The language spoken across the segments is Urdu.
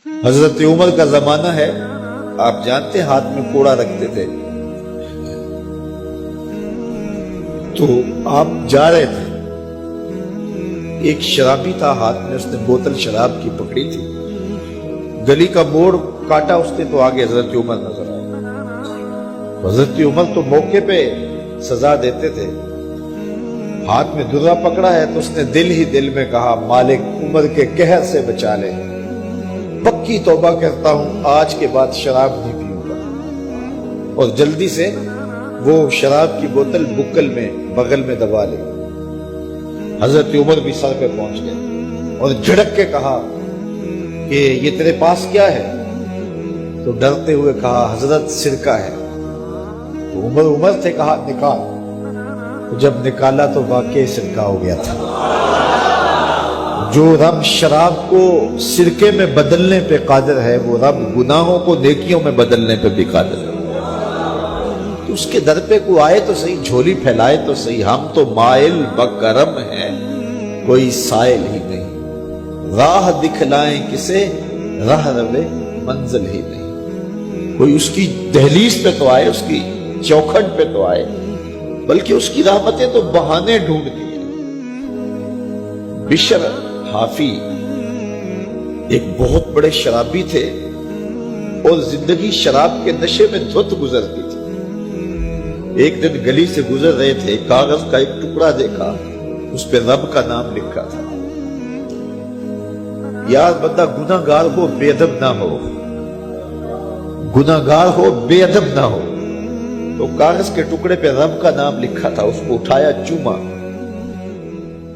حضرت عمر کا زمانہ ہے، آپ جانتے ہاتھ میں کوڑا رکھتے تھے، تو آپ جا رہے تھے، ایک شرابی تھا، ہاتھ میں اس نے بوتل شراب کی پکڑی تھی، گلی کا موڑ کاٹا اس نے تو آگے حضرت عمر نظر آئے۔ حضرت عمر تو موقع پہ سزا دیتے تھے، ہاتھ میں درہ پکڑا ہے تو اس نے دل ہی دل میں کہا مالک عمر کے قہر سے بچا لے، پکی توبہ کرتا ہوں آج کے بعد شراب نہیں پیوں گا، اور جلدی سے وہ شراب کی بوتل بکل میں بغل میں دبا لی۔ حضرت عمر بھی سر پہ پہنچ گئے اور جھڑک کے کہا کہ یہ تیرے پاس کیا ہے؟ تو ڈرتے ہوئے کہا حضرت سرکہ ہے۔ تو عمر سے کہا نکال، تو جب نکالا تو واقعی سرکہ ہو گیا تھا۔ جو رب شراب کو سرکے میں بدلنے پہ قادر ہے، وہ رب گناہوں کو نیکیوں میں بدلنے پہ بھی قادر ہے۔ تو اس کے در پہ کوئی آئے تو صحیح، جھولی پھیلائے تو صحیح، ہم تو مائل بکرم ہیں، کوئی سائل ہی نہیں، راہ دکھلائیں کسے راہ روے منزل ہی نہیں۔ کوئی اس کی دہلیز پہ تو آئے، اس کی چوکھٹ پہ تو آئے، بلکہ اس کی رحمتیں تو بہانے ڈھونڈتی ہیں۔ بشر حافی ایک بہت بڑے شرابی تھے اور زندگی شراب کے نشے میں دھت گزرتی تھی۔ ایک دن گلی سے گزر رہے تھے، کاغذ کا ایک ٹکڑا دیکھا، اس پہ رب کا نام لکھا تھا۔ یار بندہ گناہ گار ہو بے ادب نہ ہو، گناہ گار ہو بے ادب نہ ہو۔ تو کاغذ کے ٹکڑے پہ رب کا نام لکھا تھا، اس کو اٹھایا، چوما،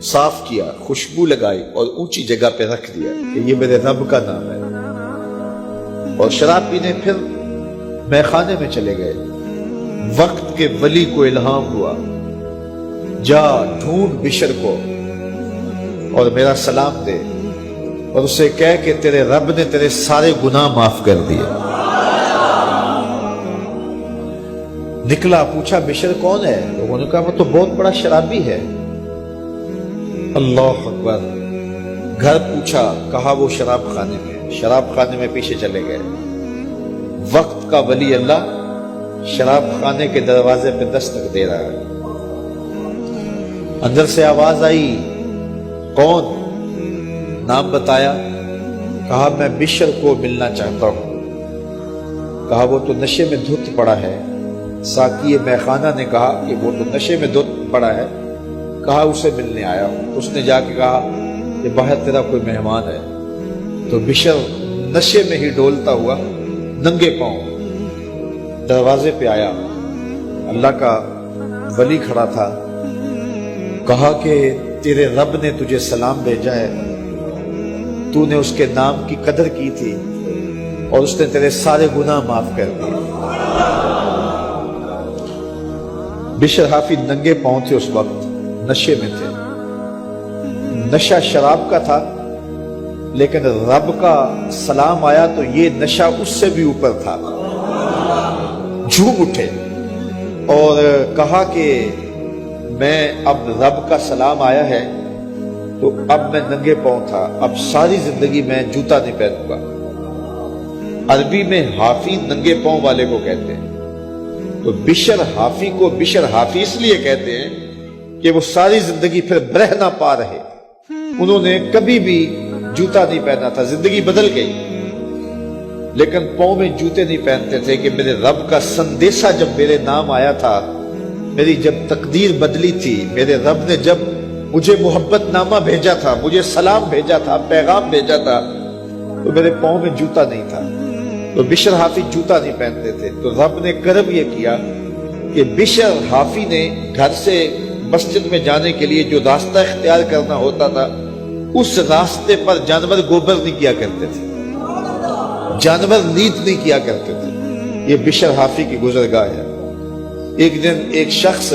صاف کیا، خوشبو لگائی اور اونچی جگہ پہ رکھ دیا کہ یہ میرے رب کا نام ہے، اور شراب پینے پھر میخانے میں چلے گئے۔ وقت کے ولی کو الہام ہوا، جا ڈھونڈ بشر کو اور میرا سلام دے، اور اسے کہہ کہ تیرے رب نے تیرے سارے گناہ معاف کر دیے۔ نکلا، پوچھا بشر کون ہے؟ لوگوں نے کہا وہ تو بہت بڑا شرابی ہے۔ اللہ اکبر۔ گھر پوچھا، کہا وہ شراب خانے میں۔ شراب خانے میں پیچھے چلے گئے۔ وقت کا ولی اللہ شراب خانے کے دروازے پہ دستک دے رہا ہے۔ اندر سے آواز آئی، کون؟ نام بتایا، کہا میں بشر کو ملنا چاہتا ہوں۔ کہا وہ تو نشے میں دھت پڑا ہے۔ ساقی میخانہ نے کہا کہ وہ تو نشے میں دھت پڑا ہے، کہا اسے ملنے آیا ہوں۔ اس نے جا کے کہا کہ باہر تیرا کوئی مہمان ہے۔ تو بشر نشے میں ہی ڈولتا ہوا ننگے پاؤں دروازے پہ آیا۔ اللہ کا ولی کھڑا تھا، کہا کہ تیرے رب نے تجھے سلام بھیجا ہے، تو نے اس کے نام کی قدر کی تھی اور اس نے تیرے سارے گناہ معاف کر دیے۔ بشر حافی ننگے پاؤں تھے، اس وقت نشے میں تھے۔ نشہ شراب کا تھا، لیکن رب کا سلام آیا تو یہ نشہ اس سے بھی اوپر تھا۔ جھوم اٹھے اور کہا کہ میں اب رب کا سلام آیا ہے تو اب میں ننگے پاؤں تھا، اب ساری زندگی میں جوتا نہیں پہنوں گا۔ عربی میں حافی ننگے پاؤں والے کو کہتے ہیں، تو بشر حافی کو بشر حافی اس لیے کہتے ہیں کہ وہ ساری زندگی پھر برہنہ پا رہے، انہوں نے کبھی بھی جوتا نہیں پہنا تھا، زندگی بدل گئی، لیکن پاؤں میں جوتے نہیں پہنتے تھے کہ میرے رب کا سندیسہ جب میرے نام آیا تھا، میری جب تقدیر بدلی تھی، میرے رب نے جب مجھے محبت نامہ بھیجا تھا، مجھے سلام بھیجا تھا، پیغام بھیجا تھا، تو میرے پاؤں میں جوتا نہیں تھا۔ تو بشر حافی جوتا نہیں پہنتے تھے، تو رب نے کرم یہ کیا کہ بشر حافی نے گھر سے مسجد میں جانے کے لیے جو راستہ اختیار کرنا ہوتا تھا، اس راستے پر جانور گوبر نہیں کیا کرتے تھے، جانور نیت نہیں کیا کرتے تھے۔ یہ بشر حافی کی گزرگاہ ہے۔ ایک دن ایک شخص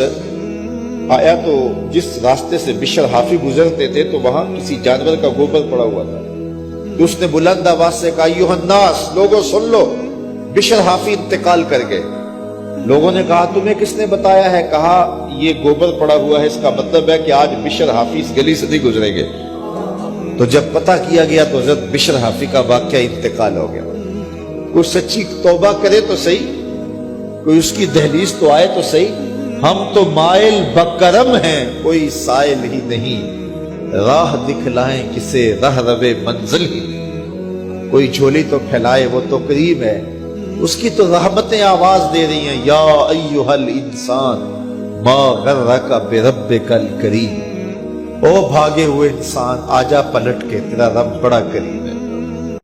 آیا تو جس راستے سے بشر حافی گزرتے تھے تو وہاں کسی جانور کا گوبر پڑا ہوا تھا، تو اس نے بلند آواز سے کہا ایھا الناس، لوگوں سن لو، بشر حافی انتقال کر گئے۔ لوگوں نے کہا تمہیں کس نے بتایا ہے؟ کہا یہ گوبر پڑا ہوا ہے، اس کا مطلب ہے کہ آج بشر حافی اس گلی سے نہیں گزریں گے۔ تو جب پتہ کیا گیا تو حضرت بشر حافی کا واقعہ انتقال ہو گیا. کوئی سچی توبہ کرے تو صحیح, کوئی اس کی دہلیز تو آئے تو صحیح. ہم تو مائل بکرم ہیں, کوئی سائل ہی نہیں, راہ دکھلائیں کسے رہ روے منزل ہی نہیں. کوئی جھولی تو پھیلائے وہ تو قریب ہے, اس کی تو رحمتیں آواز دے رہی ہیں, یا ایھا الانسان ما غرک بربک الکریم. او بھاگے ہوئے انسان, آجا پلٹ کے, تیرا رب بڑا کریم.